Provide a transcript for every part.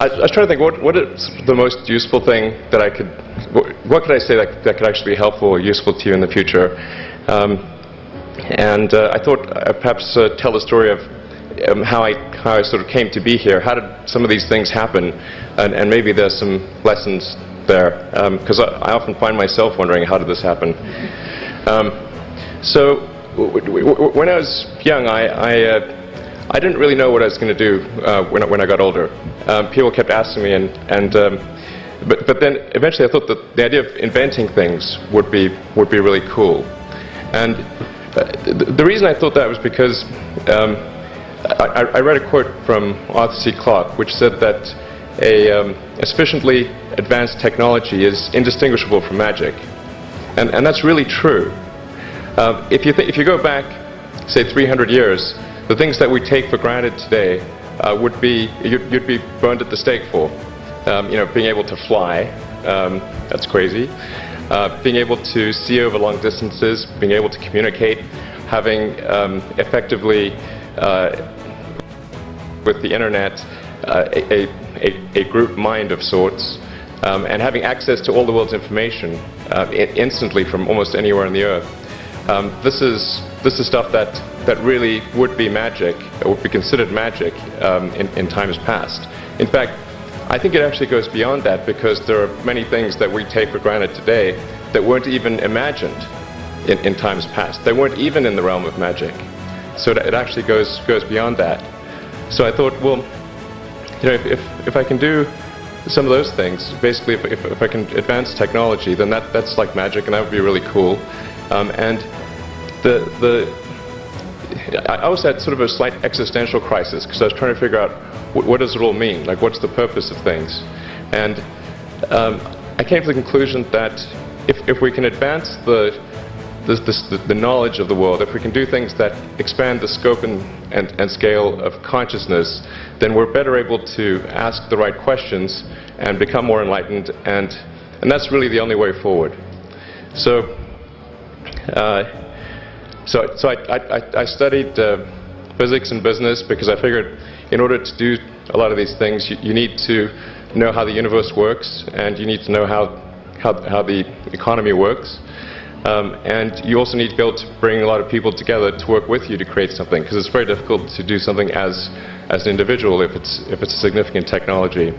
I was trying to think what is the most useful thing that I could, what could I say that could actually be helpful or useful to you in the future. I thought I'd perhaps tell the story of how I sort of came to be here. How did some of these things happen? And maybe there's some lessons there. Because I often find myself wondering, how did this happen? So when I was young, I didn't really know what I was going to do when I got older. People kept asking me, but then eventually I thought that the idea of inventing things would be really cool. And the reason I thought that was because I read a quote from Arthur C. Clarke, which said that a sufficiently advanced technology is indistinguishable from magic, and that's really true. If you go back, say 300 years, the things that we take for granted today would be you'd be burned at the stake for. Being able to fly, that's crazy. Being able to see over long distances, being able to communicate, having effectively with the internet a group mind of sorts, and having access to all the world's information instantly from almost anywhere on the earth. This is stuff that really would be magic, or would be considered magic in times past. In fact, I think it actually goes beyond that, because there are many things that we take for granted today that weren't even imagined in times past. They weren't even in the realm of magic. So it actually goes beyond that. So I thought, well, if I can do some of those things, basically if I can advance technology, then that's like magic, and that would be really cool. I also had sort of a slight existential crisis, because I was trying to figure out what does it all mean? Like, what's the purpose of things? And I came to the conclusion that if we can advance the knowledge of the world, if we can do things that expand the scope and scale of consciousness, then we're better able to ask the right questions and become more enlightened, and that's really the only way forward. So I studied physics and business, because I figured in order to do a lot of these things, you need to know how the universe works, and you need to know how the economy works. And you also need to be able to bring a lot of people together to work with you to create something, because it's very difficult to do something as an individual if it's a significant technology.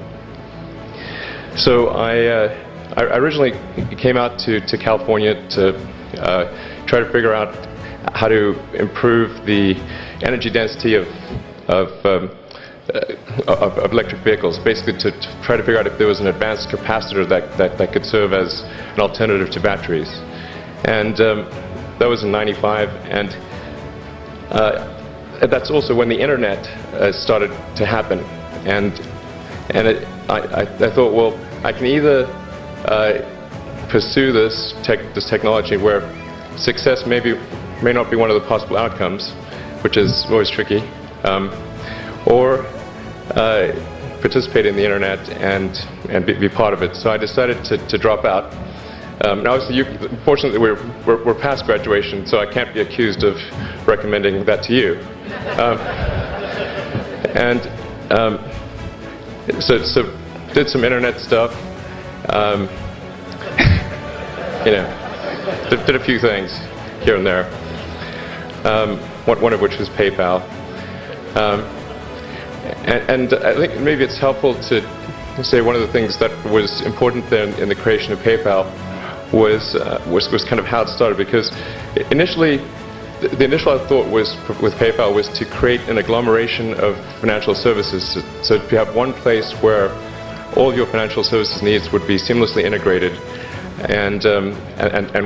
So I originally came out to California to try to figure out how to improve the energy density of electric vehicles, basically to try to figure out if there was an advanced capacitor that could serve as an alternative to batteries. And that was in '95, and that's also when the internet started to happen. And I thought, well, I can either pursue this technology where success may not be one of the possible outcomes, which is always tricky, or participate in the internet and be part of it. So I decided to drop out. Now, obviously, fortunately, we're past graduation, so I can't be accused of recommending that to you. So did some internet stuff. Did a few things here and there. One of which was PayPal. And I think maybe it's helpful to say one of the things that was important then in the creation of PayPal was kind of how it started, because initially the initial thought was with PayPal was to create an agglomeration of financial services, so to have one place where all of your financial services needs would be seamlessly integrated and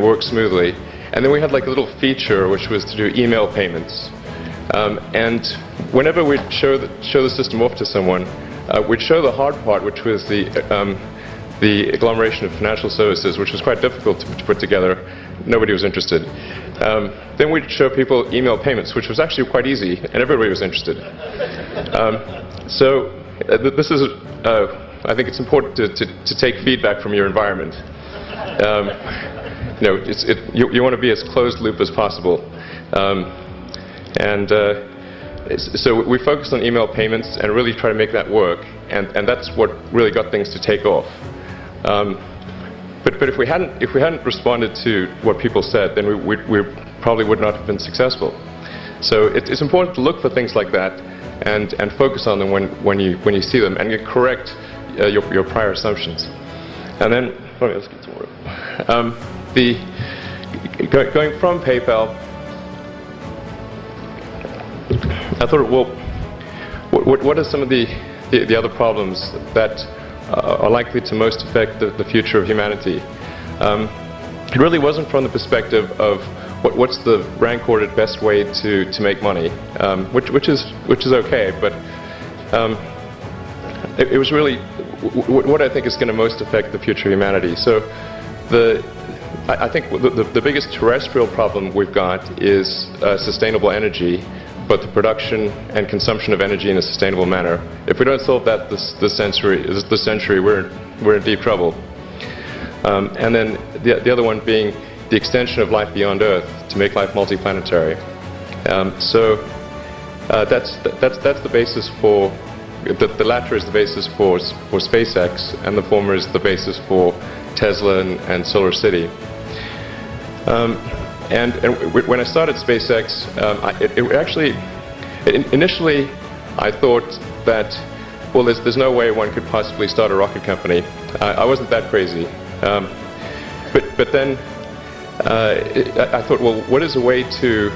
work smoothly. And then we had like a little feature which was to do email payments. And whenever we'd show the system off to someone, we'd show the hard part, which was the agglomeration of financial services, which was quite difficult to put together. Nobody was interested. Then we'd show people email payments, which was actually quite easy, and everybody was interested. This is, I think it's important to take feedback from your environment. You want to be as closed loop as possible. So we focused on email payments and really try to make that work, and that's what really got things to take off. But if we hadn't responded to what people said, then we probably would not have been successful. So it's important to look for things like that and focus on them when you see them, and you correct your prior assumptions. And then let's get some more. Going from PayPal, I thought, well, what are some of the other problems that are likely to most affect the future of humanity? It really wasn't from the perspective of what's the rank-ordered best way to make money, which is okay, but it was really what I think is going to most affect the future of humanity. So I think the biggest terrestrial problem we've got is sustainable energy, but the production and consumption of energy in a sustainable manner. If we don't solve that this century, we're in deep trouble. And then the other one being the extension of life beyond Earth to make life multiplanetary. So that's the basis for the latter is the basis for SpaceX, and the former is the basis for Tesla and Solar City. And when I started SpaceX, initially I thought that, well, there's no way one could possibly start a rocket company. I wasn't that crazy. But then I thought, well, what is a way to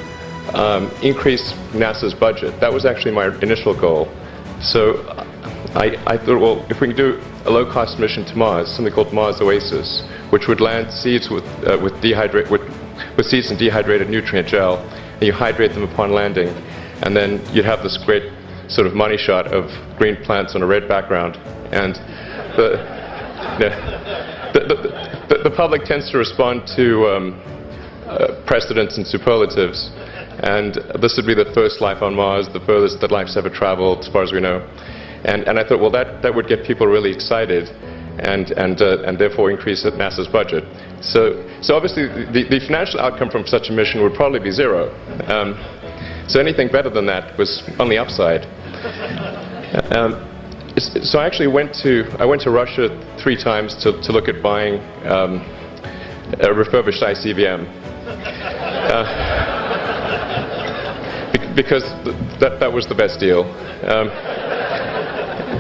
increase NASA's budget? That was actually my initial goal. So I thought, well, if we can do a low-cost mission to Mars, something called Mars Oasis, which would land seeds with seeds and dehydrated nutrient gel, and you hydrate them upon landing, and then you'd have this great sort of money shot of green plants on a red background, and the public tends to respond to precedents and superlatives, and this would be the first life on Mars, the furthest that life's ever traveled, as far as we know. And I thought, well, that would get people really excited, and therefore increase NASA's budget. So obviously, the financial outcome from such a mission would probably be zero. So anything better than that was on the upside. So I actually went to Russia 3 times to look at buying a refurbished ICBM. Because that was the best deal.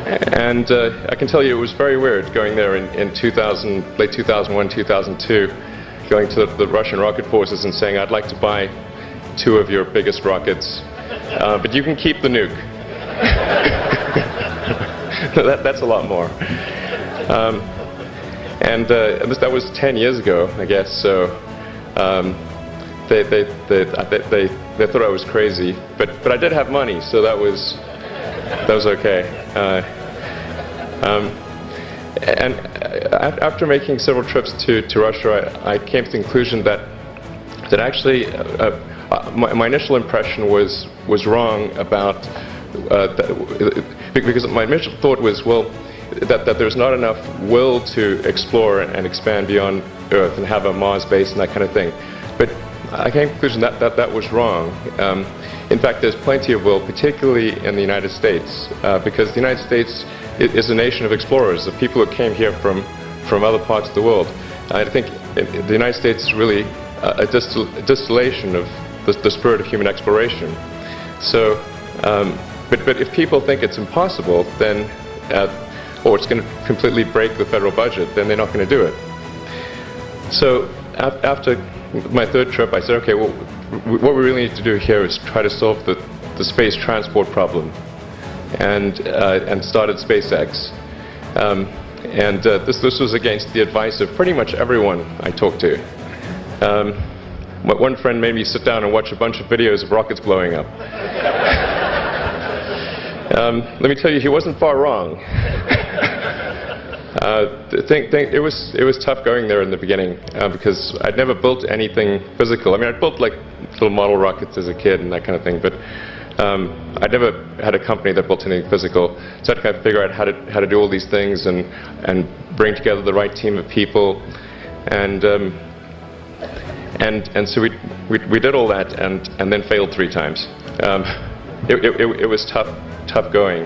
And I can tell you it was very weird going there in late 2001, 2002, going to the Russian rocket forces and saying, I'd like to buy 2 of your biggest rockets, but you can keep the nuke. That's a lot more. And that was 10 years ago, I guess, so they thought I was crazy, but I did have money, so that was okay. And after making several trips to Russia, I came to the conclusion that actually my initial impression was wrong about because my initial thought was, well, that there's not enough will to explore and expand beyond Earth and have a Mars base and that kind of thing. But I came to the conclusion that was wrong. In fact, there's plenty of will, particularly in the United States, because the United States is a nation of explorers, of people who came here from other parts of the world. I think the United States is really a distillation of the spirit of human exploration. So, but if people think it's impossible, then, or it's going to completely break the federal budget, then they're not going to do it. So after my 3rd trip, I said, okay, well, what we really need to do here is try to solve the space transport problem, and started SpaceX. This was against the advice of pretty much everyone I talked to. One friend made me sit down and watch a bunch of videos of rockets blowing up. Let me tell you, he wasn't far wrong. It was tough going there in the beginning because I'd never built anything physical. I mean, I'd built like little model rockets as a kid and that kind of thing, but I'd never had a company that built anything physical. So I had to kind of figure out how to do all these things and bring together the right team of people, and so we did all that and then failed 3 times. it was tough going.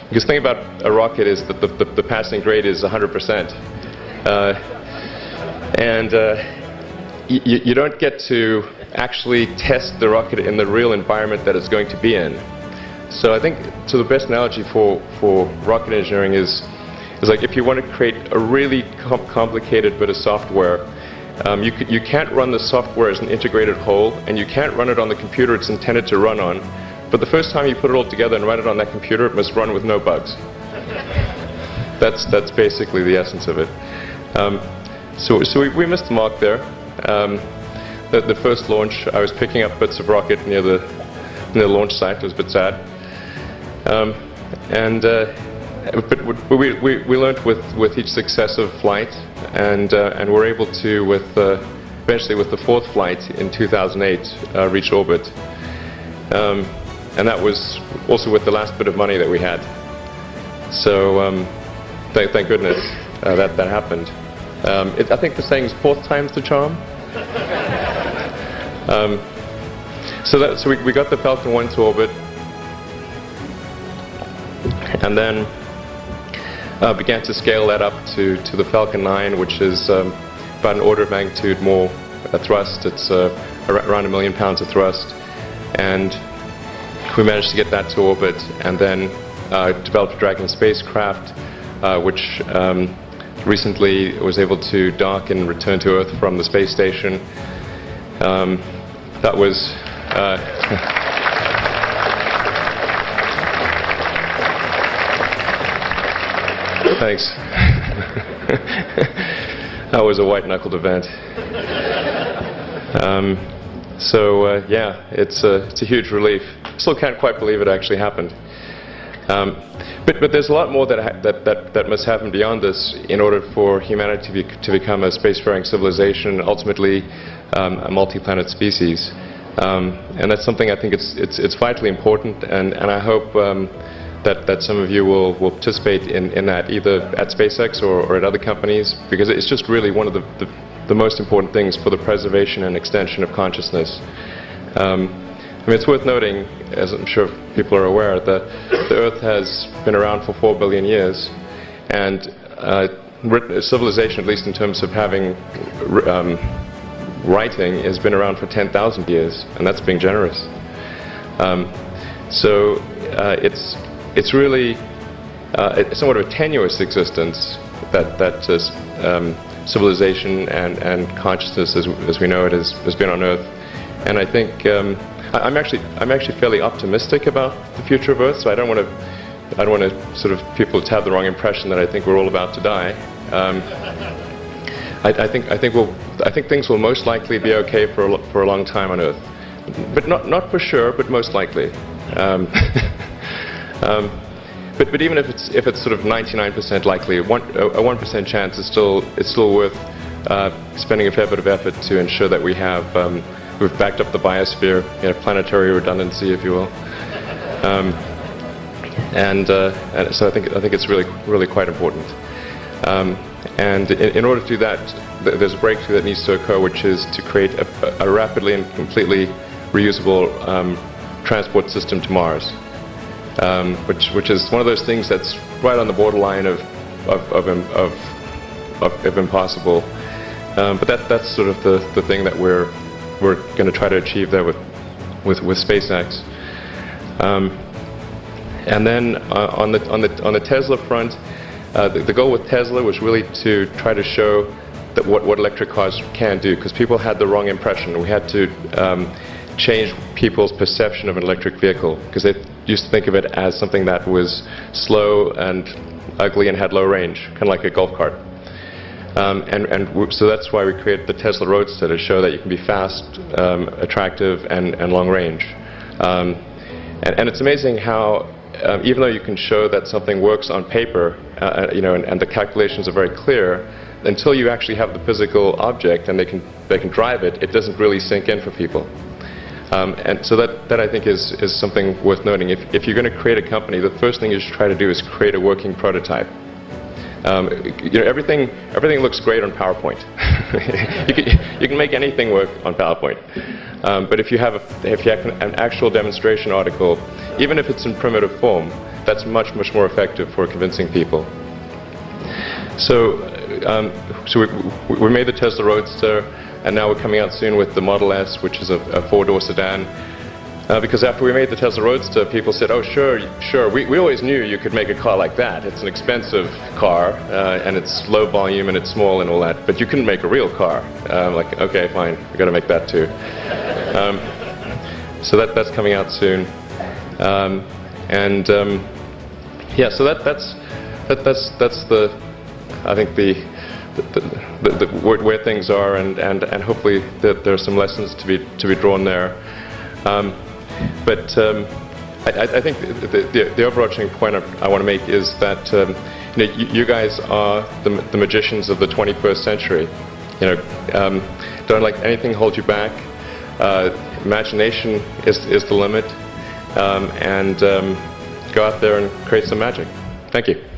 Because the thing about a rocket is that the passing grade is 100%. You don't get to actually test the rocket in the real environment that it's going to be in. So I think the best analogy for rocket engineering is like if you want to create a really complicated bit of software, you can't run the software as an integrated whole, and you can't run it on the computer it's intended to run on. But the first time you put it all together and run it on that computer, it must run with no bugs. That's basically the essence of it. So we missed the mark there. The first launch, I was picking up bits of rocket near the launch site. It was a bit sad. But we learned with each successive flight, and we're able to, eventually with the fourth flight in 2008, reach orbit. And that was also with the last bit of money that we had. So thank goodness that happened. I think the saying is fourth time's the charm. So we got the Falcon 1 to orbit, and then began to scale that up to the Falcon 9, which is about an order of magnitude more thrust. It's around 1 million pounds of thrust, and we managed to get that to orbit, and then developed a Dragon spacecraft, which recently was able to dock and return to Earth from the space station. That was thanks. That was a white-knuckled event. Yeah, it's a huge relief. Still can't quite believe it actually happened. But there's a lot more that must happen beyond this in order for humanity to become a spacefaring civilization, ultimately a multi-planet species. And that's something I think it's vitally important, and I hope that some of you will participate in that, either at SpaceX or at other companies, because it's just really one of the most important things for the preservation and extension of consciousness. I mean, it's worth noting, as I'm sure people are aware, that the Earth has been around for 4 billion years, and civilization, at least in terms of having writing, has been around for 10,000 years, and that's being generous. It's really somewhat of a tenuous existence that civilization and consciousness, as we know it, has been on Earth. And I think I'm actually fairly optimistic about the future of Earth. So I don't want to sort of people to have the wrong impression that I think we're all about to die. I think things will most likely be okay for a long time on Earth, but not for sure, but most likely. But even if it's sort of 99% likely, a 1% chance is still worth spending a fair bit of effort to ensure that we've backed up the biosphere, planetary redundancy, if you will. And so I think it's really quite important. And in order to do that, there's a breakthrough that needs to occur, which is to create a rapidly and completely reusable transport system to Mars, which is one of those things that's right on the borderline of impossible. But that's sort of the thing that we're going to try to achieve there with SpaceX. And then on the Tesla front, the goal with Tesla was really to try to show that what electric cars can do, because people had the wrong impression. We had to change people's perception of an electric vehicle, because they used to think of it as something that was slow and ugly and had low range, kind of like a golf cart. So that's why we created the Tesla Roadster, to show that you can be fast, attractive, and long range. And it's amazing how even though you can show that something works on paper, and the calculations are very clear, until you actually have the physical object and they can drive it, it doesn't really sink in for people. And so that I think is something worth noting. If you're going to create a company, the first thing you should try to do is create a working prototype. Everything looks great on PowerPoint. you can make anything work on PowerPoint. But if you have an actual demonstration article, even if it's in primitive form, that's much more effective for convincing people. So we made the Tesla Roadster, and now we're coming out soon with the Model S, which is a four-door sedan. Because after we made the Tesla Roadster, people said, "Oh, sure. We always knew you could make a car like that. It's an expensive car, and it's low volume, and it's small, and all that. But you couldn't make a real car." Like, okay, fine. We got to make that too. So that's coming out soon. Yeah. So that's the, I think where things are, and hopefully there are some lessons to be drawn there. But I think the overarching point I want to make is that you guys are the magicians of the 21st century. Don't let anything hold you back. Imagination is the limit, and go out there and create some magic. Thank you.